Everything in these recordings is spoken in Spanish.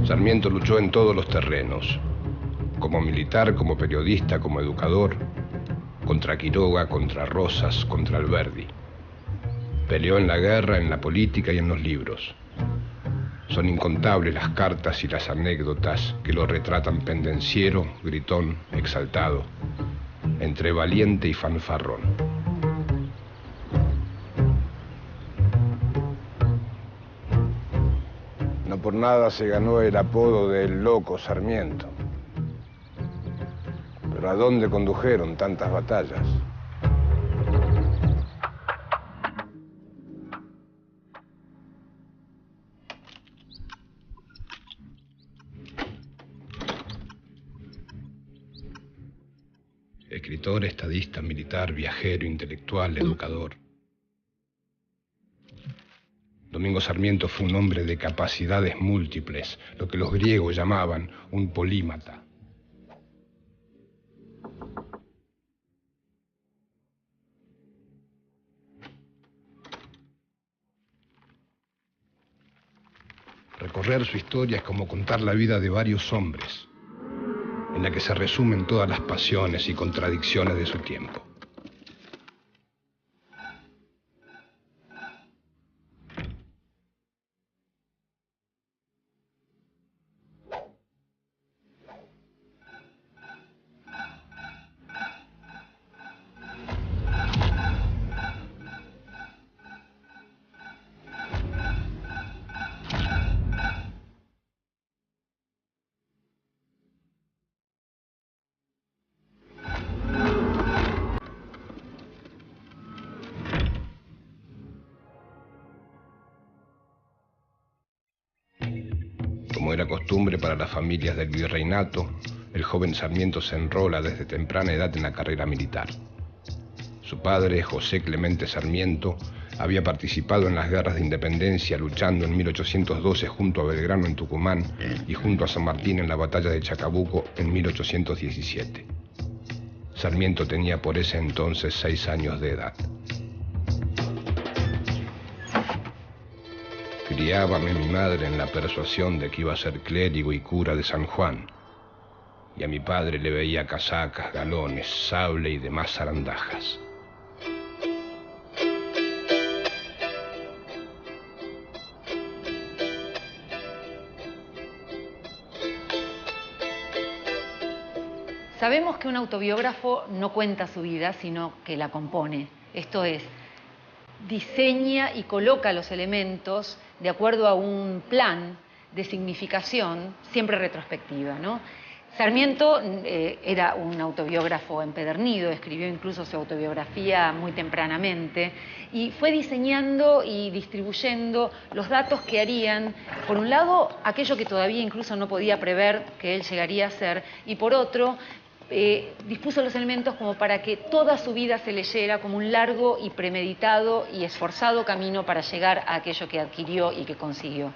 Sarmiento luchó en todos los terrenos, como militar, como periodista, como educador, contra Quiroga, contra Rosas, contra Alberdi. Peleó en la guerra, en la política y en los libros. Son incontables las cartas y las anécdotas que lo retratan pendenciero, gritón, exaltado, entre valiente y fanfarrón. No por nada se ganó el apodo de El Loco Sarmiento. Pero ¿a dónde condujeron tantas batallas? Escritor, estadista, militar, viajero, intelectual, educador. Domingo Sarmiento fue un hombre de capacidades múltiples, lo que los griegos llamaban un polímata. Recorrer su historia es como contar la vida de varios hombres, en la que se resumen todas las pasiones y contradicciones de su tiempo. Como era costumbre para las familias del virreinato, el joven Sarmiento se enrola desde temprana edad en la carrera militar. Su padre, José Clemente Sarmiento, había participado en las guerras de independencia, luchando en 1812 junto a Belgrano en Tucumán y junto a San Martín en la batalla de Chacabuco en 1817. Sarmiento tenía por ese entonces 6 años de edad. Criábame mi madre en la persuasión de que iba a ser clérigo y cura de San Juan, y a mi padre le veía casacas, galones, sable y demás zarandajas. Sabemos que un autobiógrafo no cuenta su vida, sino que la compone. Esto es, diseña y coloca los elementos de acuerdo a un plan de significación, siempre retrospectiva, ¿no? Sarmiento era un autobiógrafo empedernido, escribió incluso su autobiografía muy tempranamente y fue diseñando y distribuyendo los datos que harían, por un lado, aquello que todavía incluso no podía prever que él llegaría a ser, y por otro, dispuso los elementos como para que toda su vida se leyera como un largo y premeditado y esforzado camino para llegar a aquello que adquirió y que consiguió.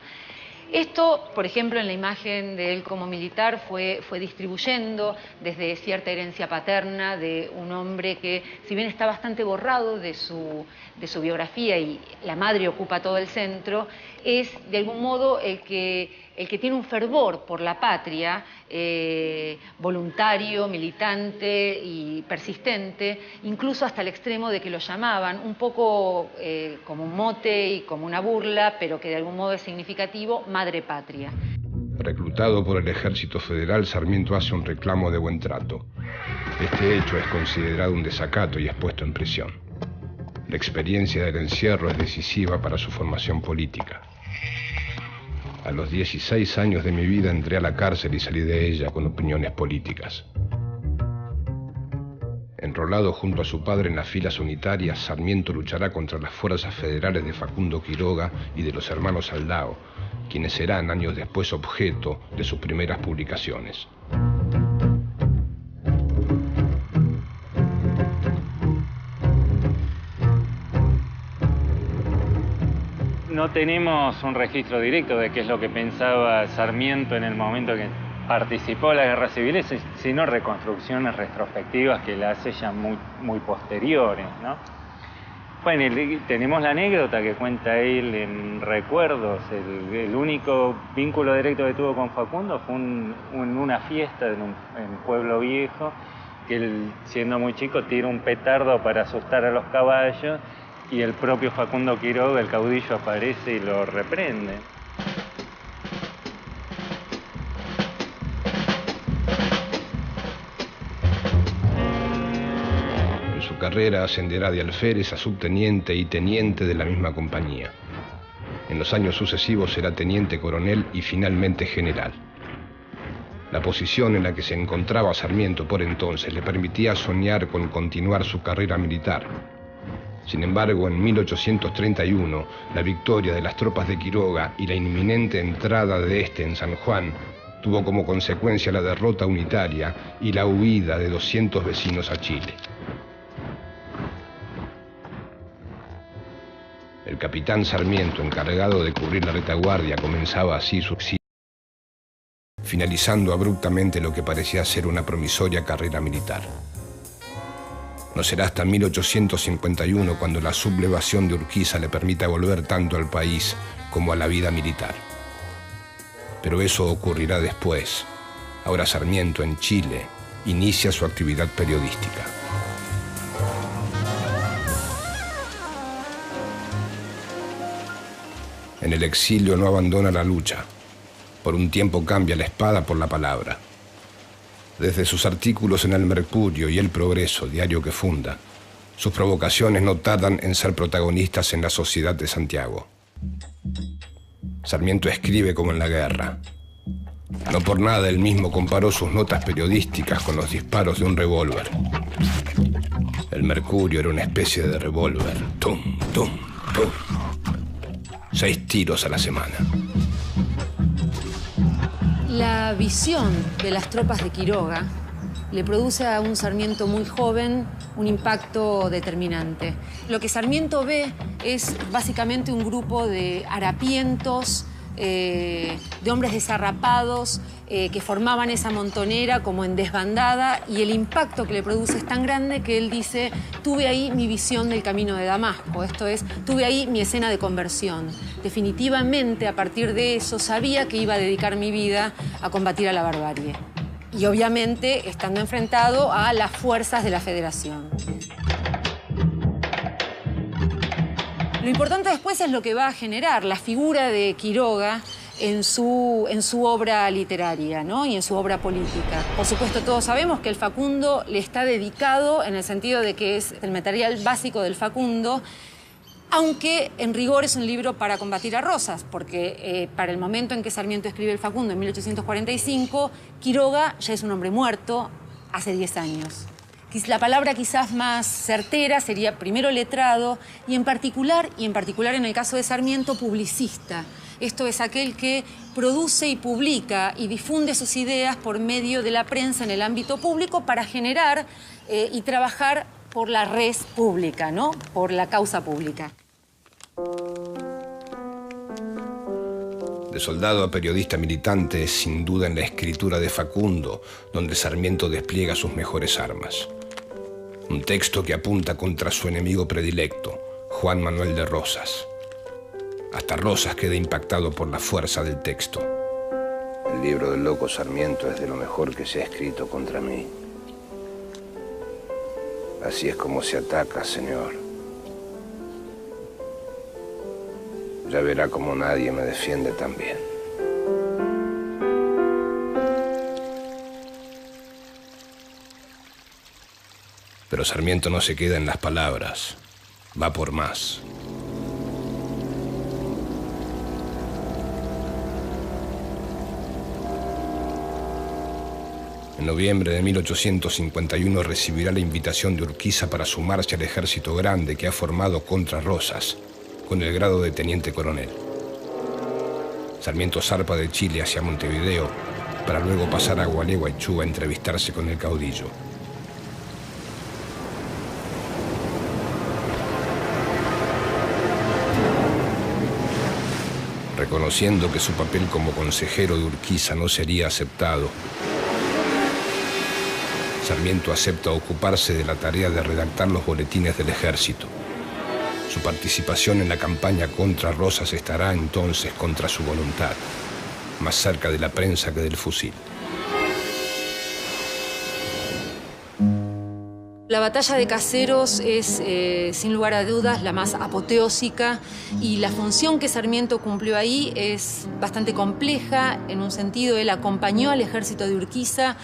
Esto, por ejemplo, en la imagen de él como militar fue distribuyendo desde cierta herencia paterna de un hombre que, si bien está bastante borrado de su biografía y la madre ocupa todo el centro, es de algún modo el que tiene un fervor por la patria, voluntario, militante y persistente, incluso hasta el extremo de que lo llamaban un poco como un mote y como una burla, pero que de algún modo es significativo, madre patria. Reclutado por el Ejército Federal, Sarmiento hace un reclamo de buen trato. Este hecho es considerado un desacato y es puesto en prisión. La experiencia del encierro es decisiva para su formación política. A los 16 años de mi vida entré a la cárcel y salí de ella con opiniones políticas. Enrolado junto a su padre en las filas unitarias, Sarmiento luchará contra las fuerzas federales de Facundo Quiroga y de los hermanos Aldao, quienes serán años después objeto de sus primeras publicaciones. No tenemos un registro directo de qué es lo que pensaba Sarmiento en el momento que participó en las guerras civiles, sino reconstrucciones retrospectivas que la hace ya muy posteriores, ¿no? Bueno, tenemos la anécdota que cuenta él en Recuerdos. El único vínculo directo que tuvo con Facundo fue en una fiesta en Pueblo Viejo, que él, siendo muy chico, tira un petardo para asustar a los caballos y el propio Facundo Quiroga, el caudillo, aparece y lo reprende. Carrera ascenderá de alférez a subteniente y teniente de la misma compañía. En los años sucesivos será teniente coronel y finalmente general. La posición en la que se encontraba Sarmiento por entonces le permitía soñar con continuar su carrera militar. Sin embargo, en 1831, la victoria de las tropas de Quiroga y la inminente entrada de este en San Juan tuvo como consecuencia la derrota unitaria y la huida de 200 vecinos a Chile. El capitán Sarmiento, encargado de cubrir la retaguardia, comenzaba así su exilio, finalizando abruptamente lo que parecía ser una promisoria carrera militar. No será hasta 1851 cuando la sublevación de Urquiza le permita volver tanto al país como a la vida militar. Pero eso ocurrirá después. Ahora Sarmiento, en Chile, inicia su actividad periodística. En el exilio no abandona la lucha. Por un tiempo cambia la espada por la palabra. Desde sus artículos en El Mercurio y El Progreso, diario que funda, sus provocaciones no tardan en ser protagonistas en la sociedad de Santiago. Sarmiento escribe como en la guerra. No por nada él mismo comparó sus notas periodísticas con los disparos de un revólver. El Mercurio era una especie de revólver. Tum, tum, tum. 6 tiros a la semana. La visión de las tropas de Quiroga le produce a un Sarmiento muy joven un impacto determinante. Lo que Sarmiento ve es básicamente un grupo de harapientos, de hombres desarrapados que formaban esa montonera como en desbandada, y el impacto que le produce es tan grande que él dice: tuve ahí mi visión del camino de Damasco, esto es, tuve ahí mi escena de conversión. Definitivamente, a partir de eso, sabía que iba a dedicar mi vida a combatir a la barbarie. Y obviamente estando enfrentado a las fuerzas de la Federación. Lo importante después es lo que va a generar la figura de Quiroga en su obra literaria, ¿no? Y en su obra política. Por supuesto, todos sabemos que el Facundo le está dedicado en el sentido de que es el material básico del Facundo, aunque en rigor es un libro para combatir a Rosas, porque para el momento en que Sarmiento escribe el Facundo, en 1845, Quiroga ya es un hombre muerto hace 10 años. La palabra quizás más certera sería primero letrado y en particular en el caso de Sarmiento, publicista. Esto es aquel que produce y publica y difunde sus ideas por medio de la prensa en el ámbito público para generar y trabajar por la res pública, ¿no? Por la causa pública. De soldado a periodista militante, es sin duda en la escritura de Facundo donde Sarmiento despliega sus mejores armas. Un texto que apunta contra su enemigo predilecto, Juan Manuel de Rosas. Hasta Rosas queda impactado por la fuerza del texto. El libro del loco Sarmiento es de lo mejor que se ha escrito contra mí. Así es como se ataca, señor. Ya verá cómo nadie me defiende tan bien. Pero Sarmiento no se queda en las palabras, va por más. En noviembre de 1851 recibirá la invitación de Urquiza para sumarse al ejército grande que ha formado contra Rosas, con el grado de teniente coronel. Sarmiento zarpa de Chile hacia Montevideo para luego pasar a Gualeguaychú a entrevistarse con el caudillo. Reconociendo que su papel como consejero de Urquiza no sería aceptado, Sarmiento acepta ocuparse de la tarea de redactar los boletines del ejército. Su participación en la campaña contra Rosas estará entonces contra su voluntad, más cerca de la prensa que del fusil. La batalla de Caseros es, sin lugar a dudas, la más apoteósica, y la función que Sarmiento cumplió ahí es bastante compleja. En un sentido, él acompañó al ejército de Urquiza,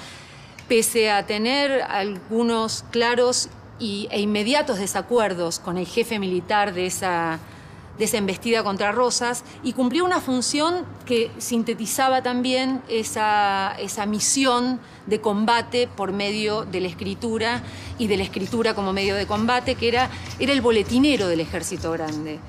pese a tener algunos claros e inmediatos desacuerdos con el jefe militar de esa embestida contra Rosas, y cumplió una función que sintetizaba también esa misión de combate por medio de la escritura, y de la escritura como medio de combate, que era el boletinero del Ejército Grande.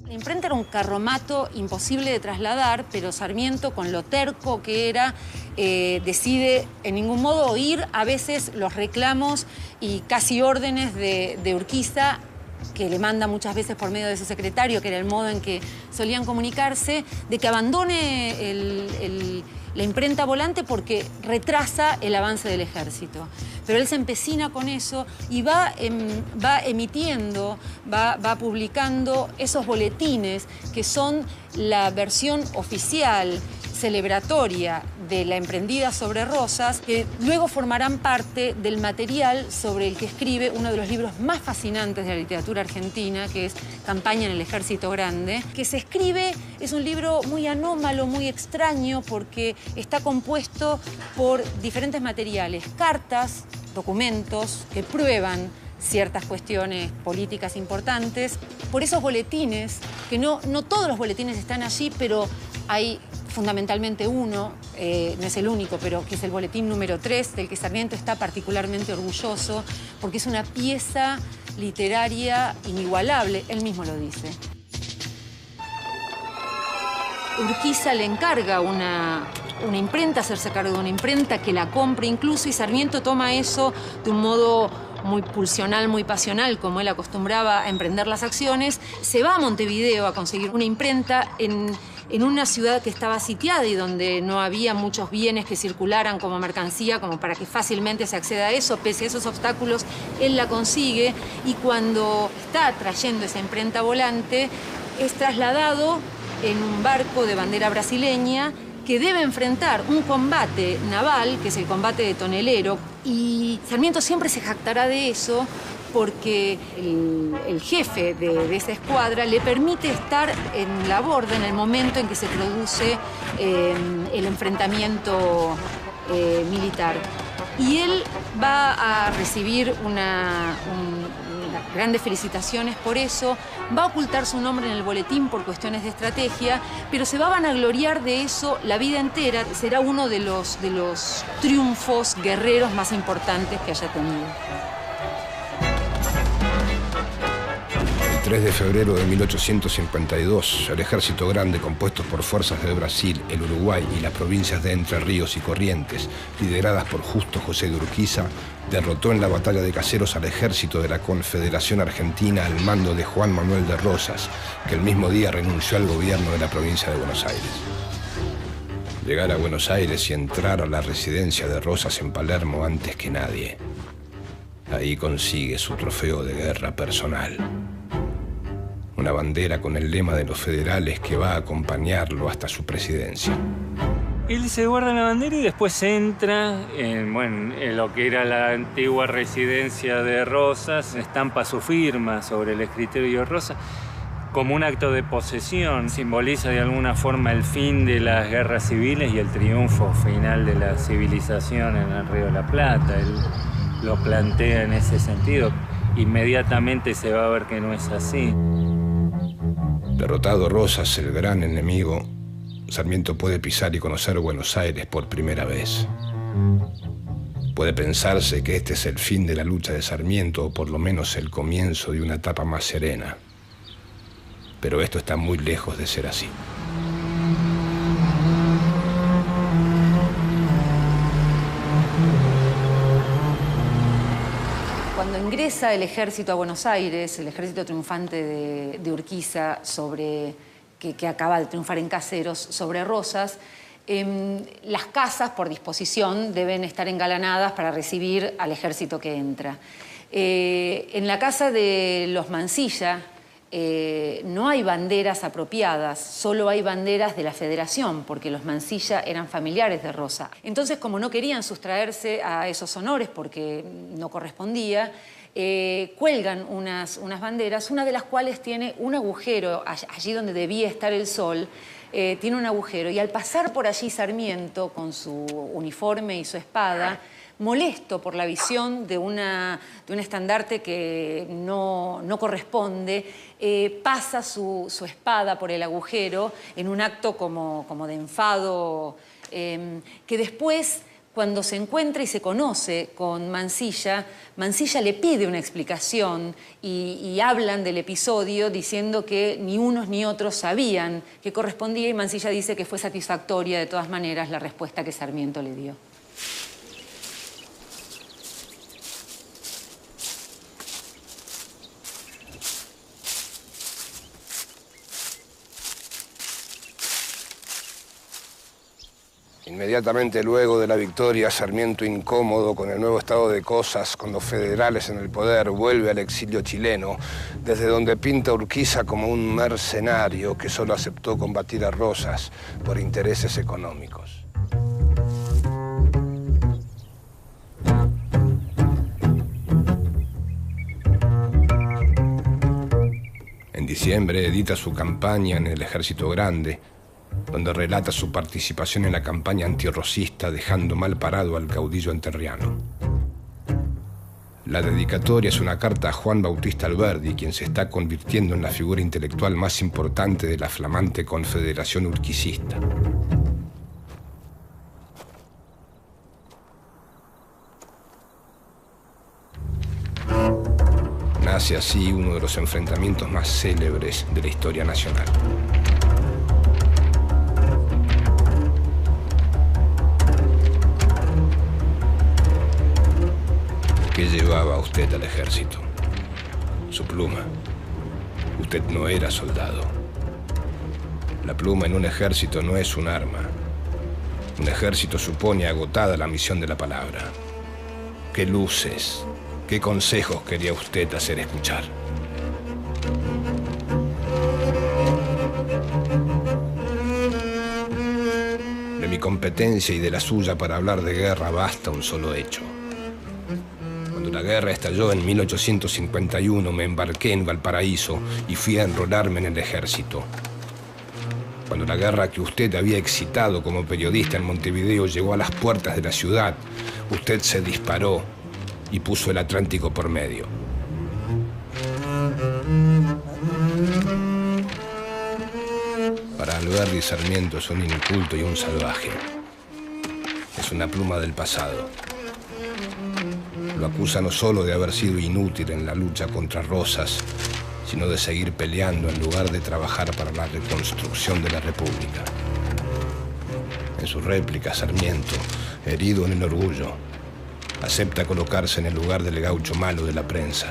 La imprenta era un carromato imposible de trasladar, pero Sarmiento, con lo terco que era, decide en ningún modo oír a veces los reclamos y casi órdenes de Urquiza, que le manda muchas veces por medio de su secretario, que era el modo en que solían comunicarse, de que abandone la imprenta volante porque retrasa el avance del ejército. Pero él se empecina con eso y va emitiendo, va publicando esos boletines que son la versión oficial, celebratoria de la emprendida sobre Rosas, que luego formarán parte del material sobre el que escribe uno de los libros más fascinantes de la literatura argentina, que es Campaña en el Ejército Grande, que se escribe, es un libro muy anómalo, muy extraño, porque está compuesto por diferentes materiales, cartas, documentos que prueban ciertas cuestiones políticas importantes, por esos boletines, que no todos los boletines están allí, pero hay fundamentalmente uno, no es el único, pero que es el boletín número 3, del que Sarmiento está particularmente orgulloso, porque es una pieza literaria inigualable, él mismo lo dice. Urquiza le encarga una imprenta, hacerse cargo de una imprenta, que la compre incluso, y Sarmiento toma eso de un modo muy pulsional, muy pasional, como él acostumbraba a emprender las acciones. Se va a Montevideo a conseguir una imprenta en una ciudad que estaba sitiada y donde no había muchos bienes que circularan como mercancía, como para que fácilmente se acceda a eso. Pese a esos obstáculos, él la consigue, y cuando está trayendo esa imprenta volante, es trasladado en un barco de bandera brasileña que debe enfrentar un combate naval, que es el combate de Tonelero, y Sarmiento siempre se jactará de eso, porque el jefe de esa escuadra le permite estar en la borda en el momento en que se produce el enfrentamiento militar. Y él va a recibir grandes felicitaciones por eso, va a ocultar su nombre en el boletín por cuestiones de estrategia, pero se va a vanagloriar de eso la vida entera. Será uno de los triunfos guerreros más importantes que haya tenido. El 3 de febrero de 1852, el Ejército Grande, compuesto por fuerzas de Brasil, el Uruguay y las provincias de Entre Ríos y Corrientes, lideradas por Justo José de Urquiza, derrotó en la batalla de Caseros al ejército de la Confederación Argentina al mando de Juan Manuel de Rosas, que el mismo día renunció al gobierno de la provincia de Buenos Aires. Llegar a Buenos Aires y entrar a la residencia de Rosas en Palermo antes que nadie. Ahí consigue su trofeo de guerra personal. Una bandera con el lema de los federales que va a acompañarlo hasta su presidencia. Él se guarda la bandera y después entra en lo que era la antigua residencia de Rosas, estampa su firma sobre el escritorio de Rosas como un acto de posesión. Simboliza de alguna forma el fin de las guerras civiles y el triunfo final de la civilización en el Río de la Plata. Él lo plantea en ese sentido. Inmediatamente se va a ver que no es así. Derrotado Rosas, el gran enemigo, Sarmiento puede pisar y conocer Buenos Aires por primera vez. Puede pensarse que este es el fin de la lucha de Sarmiento, o por lo menos el comienzo de una etapa más serena. Pero esto está muy lejos de ser así. Cuando ingresa el ejército a Buenos Aires, el ejército triunfante de Urquiza, que acaba de triunfar en Caseros, sobre Rosas, las casas, por disposición, deben estar engalanadas para recibir al ejército que entra. En la casa de los Mansilla no hay banderas apropiadas, solo hay banderas de la Federación, porque los Mansilla eran familiares de Rosa. Entonces, como no querían sustraerse a esos honores porque no correspondía, cuelgan unas banderas, una de las cuales tiene un agujero, allí donde debía estar el sol, tiene un agujero. Y al pasar por allí Sarmiento, con su uniforme y su espada, molesto por la visión de un estandarte que no corresponde, pasa su espada por el agujero en un acto como de enfado, que después, cuando se encuentra y se conoce con Mansilla, Mansilla le pide una explicación y hablan del episodio diciendo que ni unos ni otros sabían qué correspondía, y Mansilla dice que fue satisfactoria de todas maneras la respuesta que Sarmiento le dio. Inmediatamente luego de la victoria, Sarmiento, incómodo con el nuevo estado de cosas, con los federales en el poder, vuelve al exilio chileno, desde donde pinta a Urquiza como un mercenario que solo aceptó combatir a Rosas por intereses económicos. En diciembre edita su campaña en el Ejército Grande, donde relata su participación en la campaña antirrosista, dejando mal parado al caudillo enterriano. La dedicatoria es una carta a Juan Bautista Alberdi, quien se está convirtiendo en la figura intelectual más importante de la flamante Confederación Urquicista. Nace así uno de los enfrentamientos más célebres de la historia nacional. ¿Qué llevaba usted al ejército? Su pluma. Usted no era soldado. La pluma en un ejército no es un arma. Un ejército supone agotada la misión de la palabra. ¿Qué luces, qué consejos quería usted hacer escuchar? De mi competencia y de la suya para hablar de guerra basta un solo hecho. Cuando la guerra estalló en 1851, me embarqué en Valparaíso y fui a enrolarme en el ejército. Cuando la guerra que usted había excitado como periodista en Montevideo llegó a las puertas de la ciudad, usted se disparó y puso el Atlántico por medio. Para Alberdi, Sarmiento es un inculto y un salvaje. Es una pluma del pasado. Lo acusa no solo de haber sido inútil en la lucha contra Rosas, sino de seguir peleando en lugar de trabajar para la reconstrucción de la República. En su réplica, Sarmiento, herido en el orgullo, acepta colocarse en el lugar del gaucho malo de la prensa.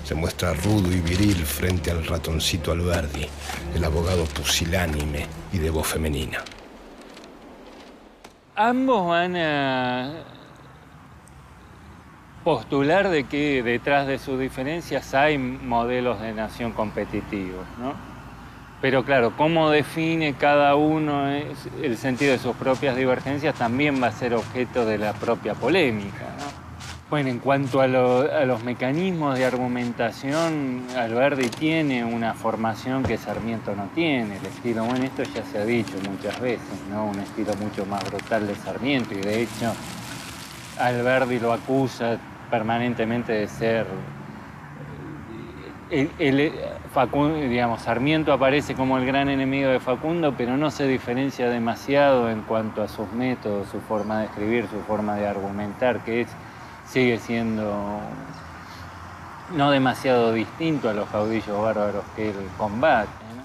Se muestra rudo y viril frente al ratoncito Alberdi, el abogado pusilánime y de voz femenina. Ambos van a postular de que detrás de sus diferencias hay modelos de nación competitivos, ¿no? Pero claro, cómo define cada uno el sentido de sus propias divergencias también va a ser objeto de la propia polémica, ¿no? Bueno, en cuanto a los mecanismos de argumentación, Alberdi tiene una formación que Sarmiento no tiene. El estilo, bueno, esto ya se ha dicho muchas veces, ¿no? Un estilo mucho más brutal de Sarmiento, y de hecho Alberdi lo acusa permanentemente de ser... Facundo, digamos, Sarmiento aparece como el gran enemigo de Facundo, pero no se diferencia demasiado en cuanto a sus métodos, su forma de escribir, su forma de argumentar, que sigue siendo no demasiado distinto a los caudillos bárbaros que él combate, ¿no?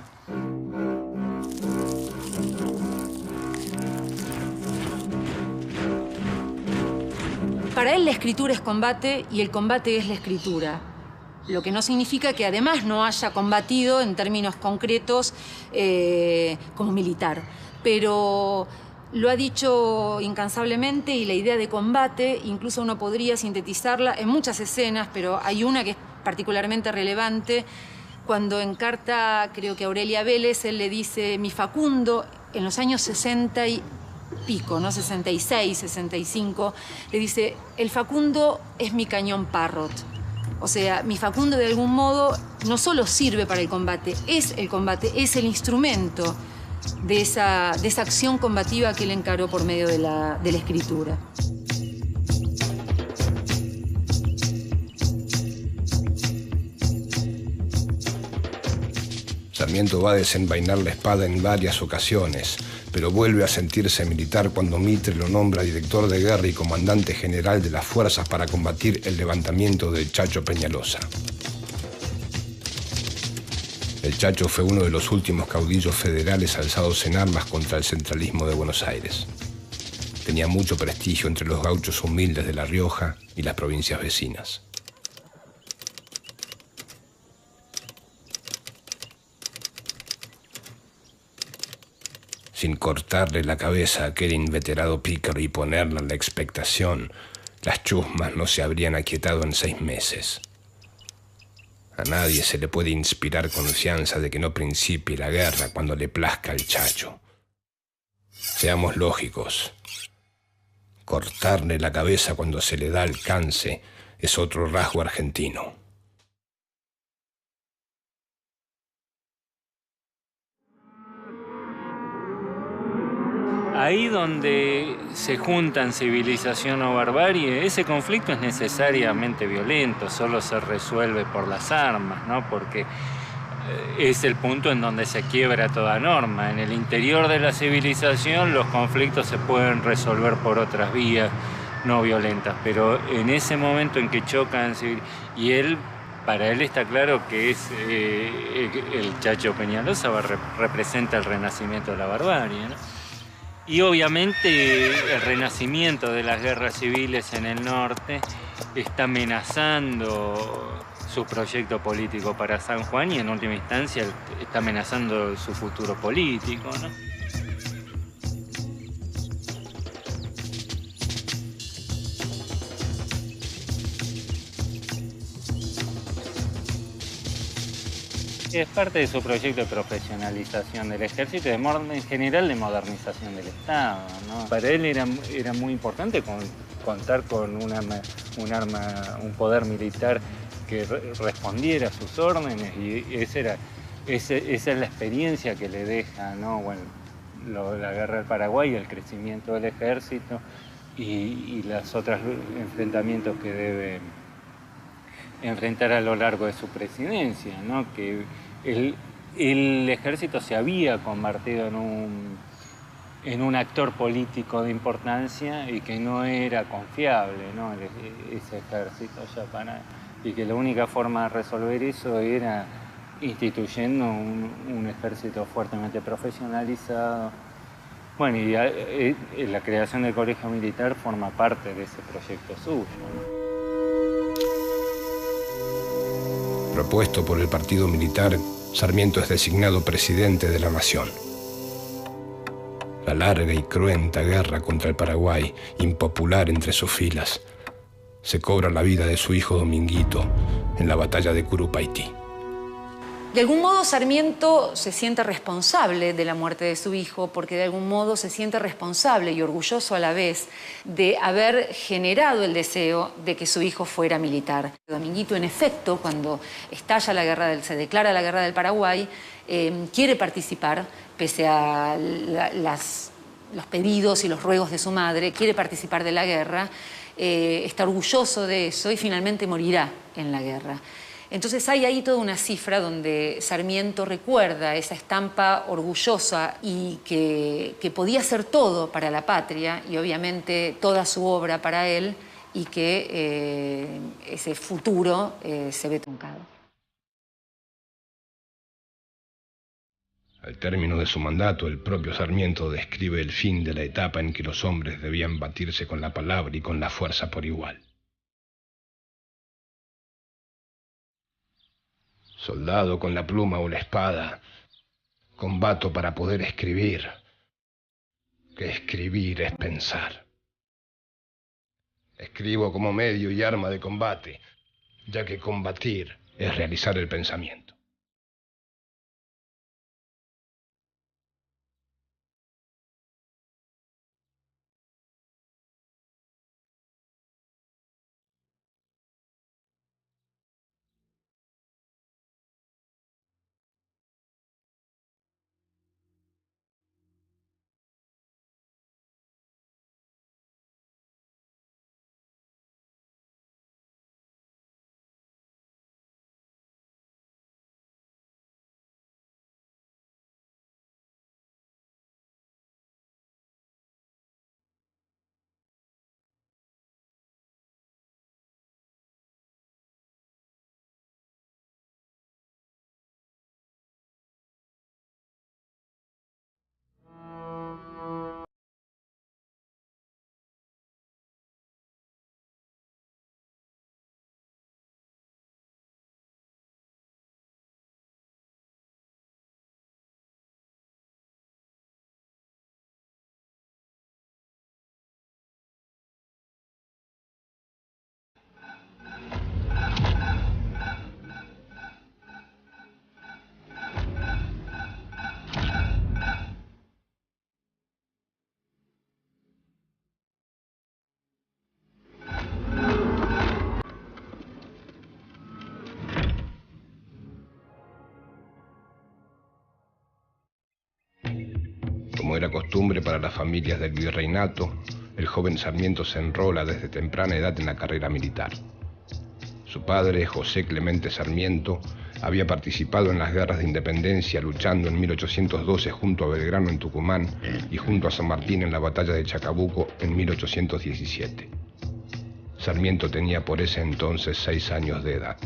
Para él la escritura es combate y el combate es la escritura. Lo que no significa que además no haya combatido en términos concretos como militar. Pero Lo ha dicho incansablemente y la idea de combate, incluso uno podría sintetizarla en muchas escenas, pero hay una que es particularmente relevante, cuando encarta, creo que a Aurelia Vélez, él le dice, mi Facundo, en los años 60 y pico, ¿no? 66, 65, le dice, el Facundo es mi cañón Parrot. O sea, mi Facundo de algún modo no solo sirve para el combate, es el instrumento de esa acción combativa que él encaró por medio de la escritura. Sarmiento va a desenvainar la espada en varias ocasiones, pero vuelve a sentirse militar cuando Mitre lo nombra director de guerra y comandante general de las fuerzas para combatir el levantamiento del Chacho Peñalosa. El Chacho fue uno de los últimos caudillos federales alzados en armas contra el centralismo de Buenos Aires. Tenía mucho prestigio entre los gauchos humildes de La Rioja y las provincias vecinas. Sin cortarle la cabeza a aquel inveterado pícaro y ponerla en la expectación, las chusmas no se habrían aquietado en 6 meses. A nadie se le puede inspirar confianza de que no principie la guerra cuando le plazca al Chacho. Seamos lógicos. Cortarle la cabeza cuando se le da alcance es otro rasgo argentino. Ahí donde se juntan civilización o barbarie, ese conflicto es necesariamente violento, solo se resuelve por las armas, ¿no? Porque es el punto en donde se quiebra toda norma. En el interior de la civilización los conflictos se pueden resolver por otras vías no violentas, pero en ese momento en que chocan, y para él está claro que es el Chacho Peñalosa representa el renacimiento de la barbarie, ¿no? Y obviamente el renacimiento de las guerras civiles en el norte está amenazando su proyecto político para San Juan y en última instancia está amenazando su futuro político, ¿no? Es parte de su proyecto de profesionalización del ejército y en general de modernización del Estado, ¿no? Para él era muy importante contar con un poder militar que respondiera a sus órdenes y esa es la experiencia que le deja, ¿no? Bueno, la guerra del Paraguay, el crecimiento del ejército y los otros enfrentamientos que debe enfrentar a lo largo de su presidencia, ¿no? Que el ejército se había convertido en un actor político de importancia y que no era confiable, ¿no? Ese ejército ya y que la única forma de resolver eso era instituyendo un ejército fuertemente profesionalizado. Bueno, y la creación del colegio militar forma parte de ese proyecto suyo, ¿no? Propuesto por el partido militar, Sarmiento es designado presidente de la nación. La larga y cruenta guerra contra el Paraguay, impopular entre sus filas, se cobra la vida de su hijo Dominguito en la batalla de Curupaití. De algún modo Sarmiento se siente responsable de la muerte de su hijo porque de algún modo se siente responsable y orgulloso a la vez de haber generado el deseo de que su hijo fuera militar. Dominguito, en efecto, cuando se declara la guerra del Paraguay, quiere participar, pese a los pedidos y los ruegos de su madre, quiere participar de la guerra, está orgulloso de eso y finalmente morirá en la guerra. Entonces hay ahí toda una cifra donde Sarmiento recuerda esa estampa orgullosa y que podía ser todo para la patria y obviamente toda su obra para él y que ese futuro se ve truncado. Al término de su mandato, el propio Sarmiento describe el fin de la etapa en que los hombres debían batirse con la palabra y con la fuerza por igual. Soldado con la pluma o la espada, combato para poder escribir. que escribir es pensar. Escribo como medio y arma de combate, ya que combatir es realizar el pensamiento. Como era costumbre para las familias del virreinato, el joven Sarmiento se enrola desde temprana edad en la carrera militar. Su padre, José Clemente Sarmiento, había participado en las guerras de independencia, luchando en 1812 junto a Belgrano en Tucumán y junto a San Martín en la batalla de Chacabuco en 1817. Sarmiento tenía por ese entonces 6 años de edad.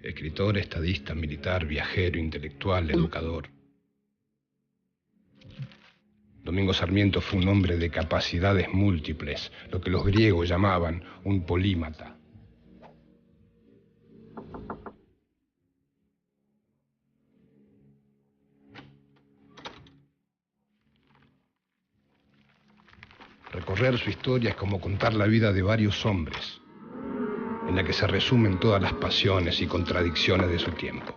Escritor, estadista, militar, viajero, intelectual, educador. Domingo Sarmiento fue un hombre de capacidades múltiples, lo que los griegos llamaban un polímata. Recorrer su historia es como contar la vida de varios hombres, en la que se resumen todas las pasiones y contradicciones de su tiempo.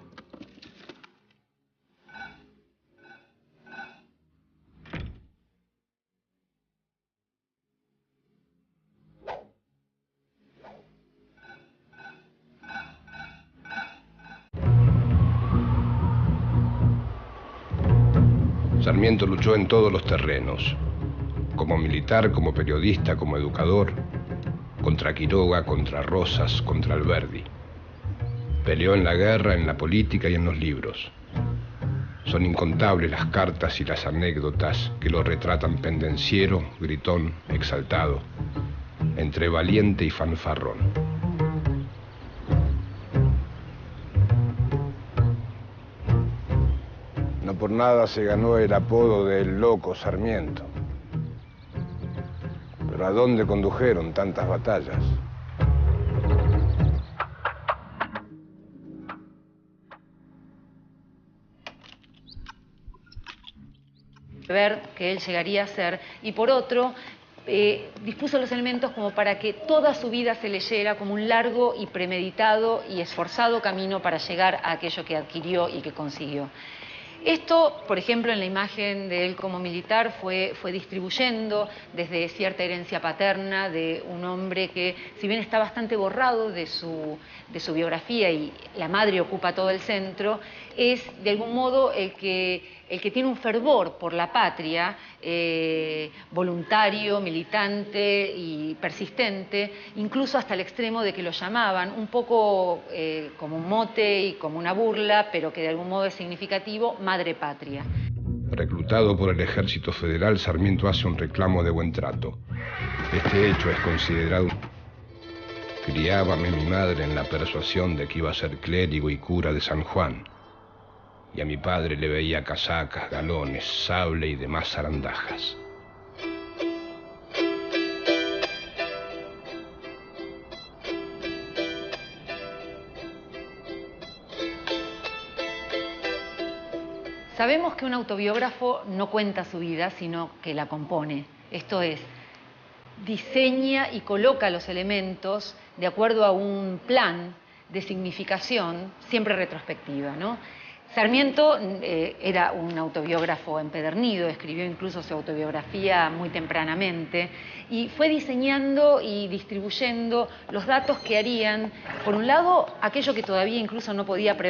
Sarmiento luchó en todos los terrenos, como militar, como periodista, como educador, contra Quiroga, contra Rosas, contra Alberdi. Peleó en la guerra, en la política y en los libros. Son incontables las cartas y las anécdotas que lo retratan pendenciero, gritón, exaltado, entre valiente y fanfarrón. No por nada se ganó el apodo de El Loco Sarmiento. Pero ¿a dónde condujeron tantas batallas? Ver que él llegaría a ser, y por otro, dispuso los elementos como para que toda su vida se leyera como un largo y premeditado y esforzado camino para llegar a aquello que adquirió y que consiguió. Esto, por ejemplo, en la imagen de él como militar fue distribuyendo desde cierta herencia paterna de un hombre que, si bien está bastante borrado de su biografía y la madre ocupa todo el centro, es de algún modo el que tiene un fervor por la patria, voluntario, militante y persistente, incluso hasta el extremo de que lo llamaban, un poco como un mote y como una burla, pero que de algún modo es significativo, madre patria. Reclutado por el Ejército Federal, Sarmiento hace un reclamo de buen trato. Este hecho es considerado... Criábame mi madre en la persuasión de que iba a ser clérigo y cura de San Juan. Y a mi padre le veía casacas, galones, sable y demás zarandajas. Sabemos que un autobiógrafo no cuenta su vida, sino que la compone. Esto es, diseña y coloca los elementos de acuerdo a un plan de significación, siempre retrospectiva, ¿no? Sarmiento era un autobiógrafo empedernido, escribió incluso su autobiografía muy tempranamente y fue diseñando y distribuyendo los datos que harían, por un lado, aquello que todavía incluso no podía prever,